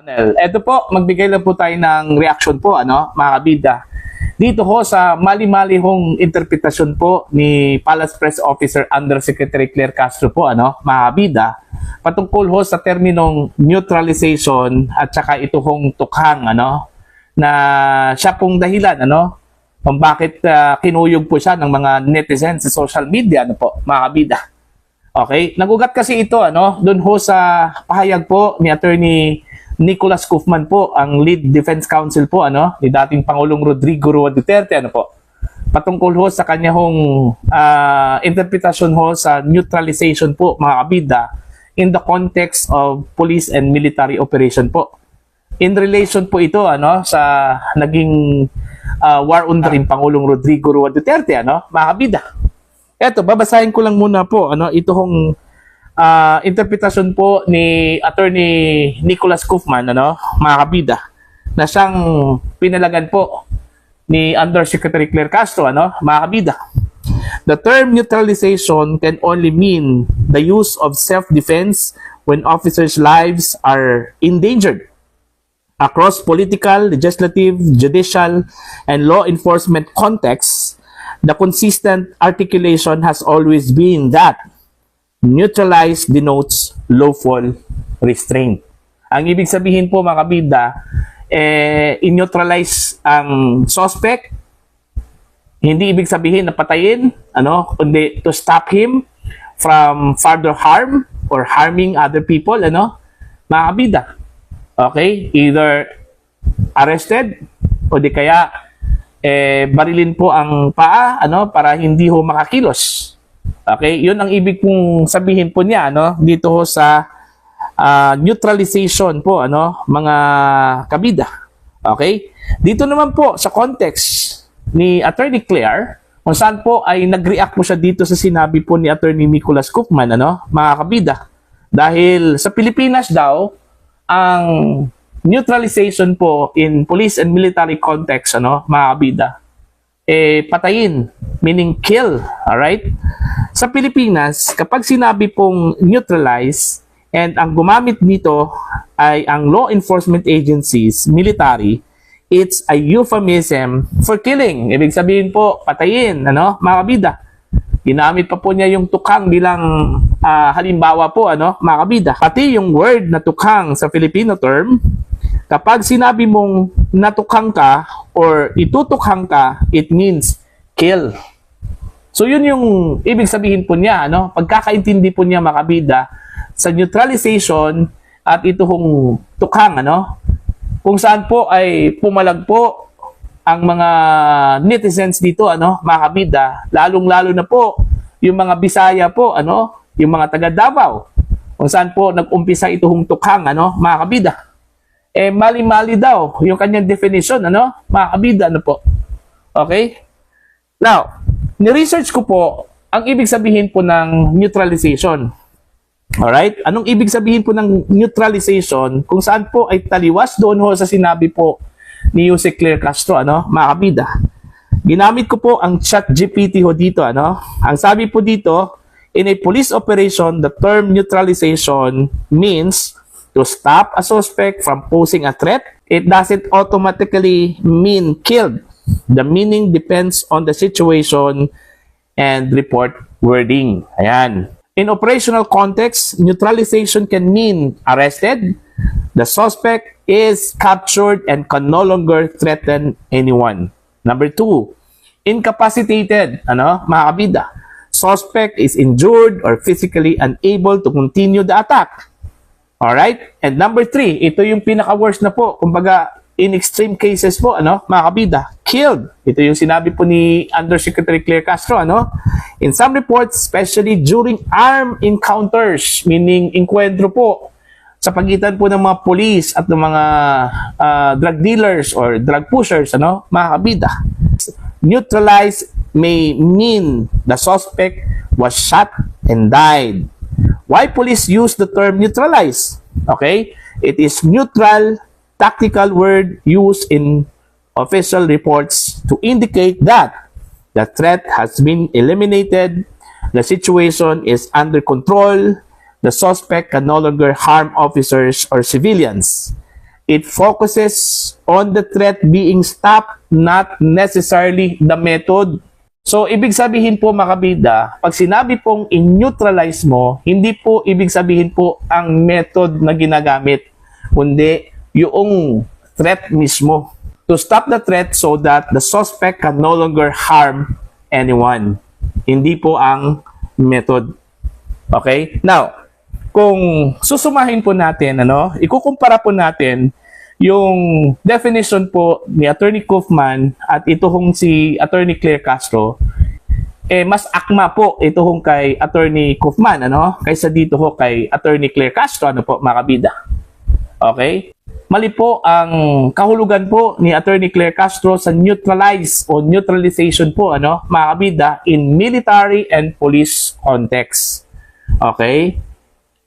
Channel. Ito po, magbigay lang po tayo ng reaction po, mga kabida. Dito ho sa mali-mali hong interpretasyon po ni Palace Press Officer Undersecretary Claire Castro po, mga kabida, patungkol ho sa terminong neutralization at saka ito hong tukhang, na siya pong dahilan, kung bakit kinuyog po siya ng mga netizens sa social media, mga kabida. Okay? Nagugat kasi ito, doon ho sa pahayag po ni Attorney Nicholas Guzman po, ang lead defense counsel po, ni dating Pangulong Rodrigo Roa Duterte, patungkol ho sa kanya hong interpretasyon ho sa neutralization po, mga kabida, in the context of police and military operation po. In relation po ito, sa naging war on the ring Pangulong Rodrigo Roa Duterte, mga kabida. Eto, babasahin ko lang muna po, ito hong interpretasyon po ni Attorney Nicholas Guzman, mga kabida, na siyang pinalagan po ni Undersecretary Claire Castro, mga kabida. The term neutralization can only mean the use of self-defense when officers' lives are endangered. Across political, legislative, judicial, and law enforcement contexts, the consistent articulation has always been that neutralize denotes lawful restraint. Ang ibig sabihin po, mga kabida, in-neutralize ang suspect, hindi ibig sabihin na patayin, kundi to stop him from further harm or harming other people, mga kabida. Okay? Either arrested o di kaya barilin po ang paa, para hindi ho makakilos. Okay? Yun ang ibig pong sabihin po niya, dito ho sa neutralization po, mga kabida. Okay? Dito naman po sa context ni Attorney Claire, kung saan po ay nag-react po siya dito sa sinabi po ni Attorney Nicholas Guzman, mga kabida. Dahil sa Pilipinas daw, ang neutralization po in police and military context, mga kabida, patayin, meaning kill, alright? Sa Pilipinas, kapag sinabi pong neutralize, and ang gumamit nito ay ang law enforcement agencies, military, it's a euphemism for killing. Ibig sabihin po, patayin, mga kabida. Ginamit pa po niya yung tukhang bilang halimbawa po, mga kabida. Pati yung word na tukhang sa Filipino term, kapag sinabi mong natukhang ka or itutukhang ka, it means kill. So yun yung ibig sabihin po niya, pagkakaintindi po niya, mga kabida, sa neutralization at ito hong tukhang, kung saan po ay pumalag po ang mga netizens dito, mga kabida, lalong-lalo na po yung mga Bisaya po, yung mga taga Davao, kung saan po nag-umpisa ito hong tukhang, mga kabida. Mali-mali daw yung kanyang definition, mga kabida, po. Okay? Now, ni-research ko po ang ibig sabihin po ng neutralization. Alright? Anong ibig sabihin po ng neutralization? Kung saan po ay taliwas doon ho sa sinabi po ni Jose Claire Castro, mga kabida. Ginamit ko po ang ChatGPT ho dito, Ang sabi po dito, in a police operation, the term neutralization means to stop a suspect from posing a threat. It doesn't automatically mean killed. The meaning depends on the situation and report wording. Ayan. In operational context, neutralization can mean arrested. The suspect is captured and can no longer threaten anyone. Number 2, incapacitated, mga kabida. Suspect is injured or physically unable to continue the attack. Alright? And number 3, ito yung pinaka-worst na po. Kumbaga, in extreme cases po, mga kabida, killed. Ito yung sinabi po ni Undersecretary Claire Castro, In some reports, especially during armed encounters, meaning encuentro po, sa pagitan po ng mga police at ng mga drug dealers or drug pushers, mga kabida. Neutralize may mean the suspect was shot and died. Why police use the term neutralize? Okay? It is neutral, tactical word used in official reports to indicate that the threat has been eliminated, the situation is under control, the suspect can no longer harm officers or civilians. It focuses on the threat being stopped, not necessarily the method. So, ibig sabihin po mga kabida, pag sinabi pong in-neutralize mo, hindi po ibig sabihin po ang method na ginagamit, kundi yung threat mismo. To stop the threat so that the suspect can no longer harm anyone. Hindi po ang method. Okay? Now, kung susumahin po natin, ikukumpara po natin yung definition po ni Attorney Kaufman at ito hong si Attorney Claire Castro, mas akma po ito hong kay Attorney Kaufman, kaysa dito ho kay Attorney Claire Castro, mga kabida. Okay? Mali po ang kahulugan po ni Attorney Claire Castro sa neutralize o neutralization po, mga kabida, in military and police context. Okay?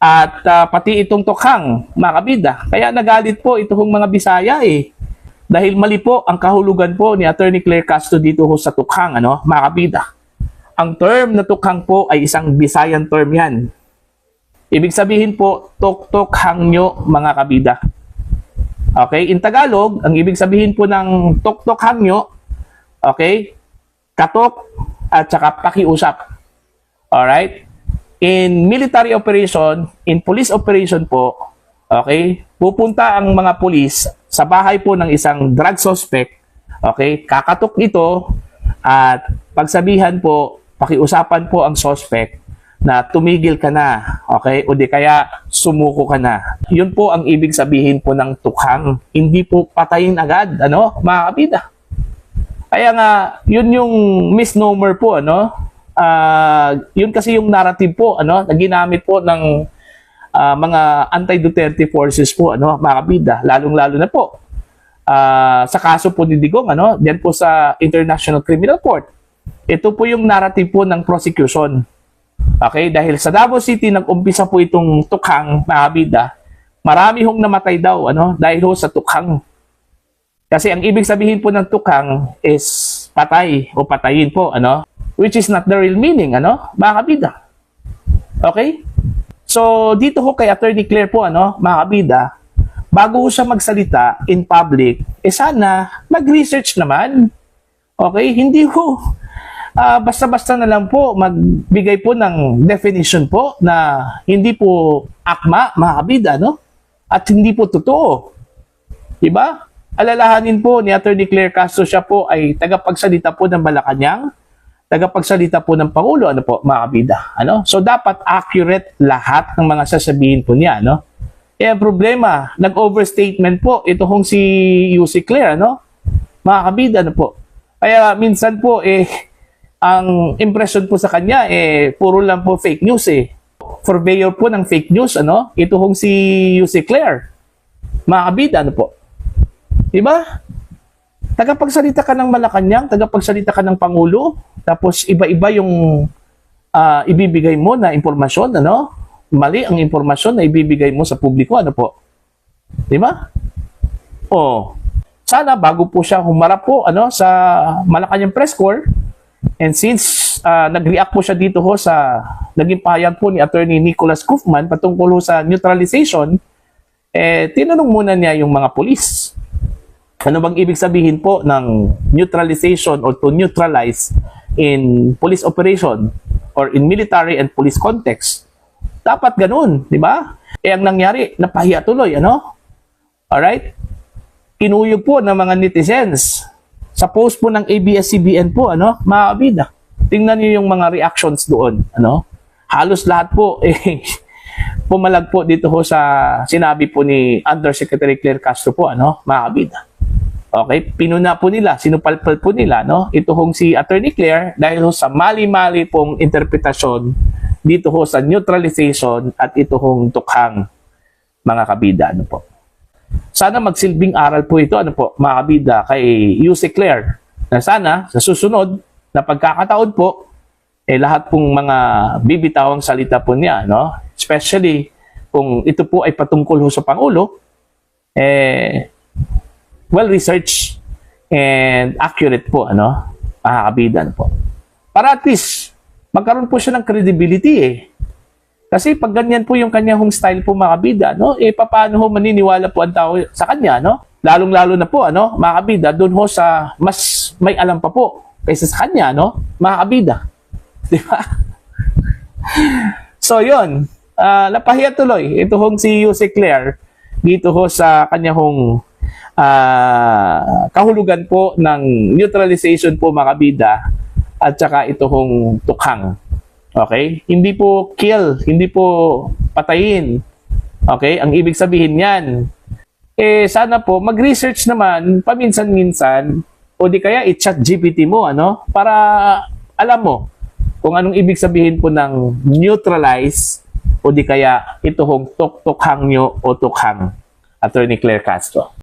At pati itong tukhang, mga kabida. Kaya nagalit po itong mga Bisaya Dahil mali po ang kahulugan po ni Attorney Claire Castro dito ho sa tukhang, mga kabida. Ang term na tukhang po ay isang Bisayan term yan. Ibig sabihin po, tok-tok hangyo, mga kabida. Okay? In Tagalog, ang ibig sabihin po ng tok-tok hangyo, okay? Katok at saka pakiusap. Alright? In military operation, in police operation po, okay, pupunta ang mga pulis sa bahay po ng isang drug suspect, okay, kakatok ito at pagsabihan po, pakiusapan po ang suspect na tumigil ka na, okay, o di kaya sumuko ka na. Yun po ang ibig sabihin po ng tukhang, hindi po patayin agad, mga kabida. Kaya nga, yun yung misnomer po, yun kasi yung narrative po, na ginamit po ng mga anti-Duterte forces po, mga kabida, lalong-lalo na po sa kaso po ni Digong, diyan po sa International Criminal Court. Ito po yung narrative po ng prosecution. Okay, dahil sa Davao City nag-umpisa po itong tukhang, mga kabida, marami hong namatay daw, dahil ho sa tukhang. Kasi ang ibig sabihin po ng tukhang is patay o patayin po, which is not the real meaning, mga kabida. Okay? So, dito ho kay Attorney Claire po, mga kabida, bago siya magsalita in public, sana mag-research naman. Okay? Hindi ho, basta-basta na lang po, magbigay po ng definition po na hindi po akma, mga kabida, at hindi po totoo. Diba? Alalahanin po ni Attorney Claire Castro, siya po ay tagapagsalita po ng Malacanang, tagapagsalita po ng Pangulo, mga kabida. So, dapat accurate lahat ng mga sasabihin po niya, Kaya problema, nag-overstatement po, ito hong si UC Claire, mga kabida, po. Kaya minsan po, ang impression po sa kanya, puro lang po fake news, Purveyor po ng fake news, ito hong si UC Claire, mga kabida, po. Diba? Tagapagsalita ka ng Malacanang, tagapagsalita ka ng Pangulo, tapos iba-iba yung ibibigay mo na impormasyon, Mali ang impormasyon na ibibigay mo sa publiko, po. Di ba? Sana bago po siya humarap po, sa Malacanang Press Corps, and since nag-react po siya dito ho sa naging pahayag po ni Attorney Nicolas Kaufman patungkol ho sa neutralization, tinanong muna niya yung mga pulis. Ano bang ibig sabihin po ng neutralization or to neutralize in police operation or in military and police context? Dapat ganun, di ba? Ang nangyari, napahiya tuloy, Alright? Kinuyog po ng mga netizens sa post po ng ABS-CBN po, mga kabida. Tingnan niyo yung mga reactions doon, Halos lahat po, pumalag po dito ho sa sinabi po ni Undersecretary Claire Castro po, mga kabida. Okay, pinuna po nila, sinupalpal po nila, ito hong si Attorney Claire dahil ho sa mali-mali pong interpretasyon dito ho sa neutralization at ito hong tukhang, mga kabida, po. Sana magsilbing aral po ito, mga kabida, kay UC Claire, na sana sa susunod na pagkakataon po, lahat pong mga bibitawang salita po niya, especially kung ito po ay patungkol ho sa Pangulo, well-researched and accurate po, mga kabida, po. Para at least, magkaroon po siya ng credibility, Kasi pag ganyan po yung kanya hong style po mga kabida, no? Eh paano ho maniniwala po ang tao sa kanya, no? Lalong-lalo na po, ano, mga kabida, doon ho sa mas may alam pa po kaysa sa kanya, no? Mga kabida. Di ba? So, yun. Napahiya tuloy. Ito hong si Jose Claire dito ho sa kanya hong kahulugan po ng neutralization po mga kabida at saka ito hong tukhang. Okay? Hindi po kill, hindi po patayin. Okay? Ang ibig sabihin niyan, eh sana po mag-research naman paminsan-minsan o di kaya i-chat GPT mo, ano? Para alam mo kung anong ibig sabihin po ng neutralize o di kaya ito hong tukhang nyo o tukhang. Attorney Claire Castro.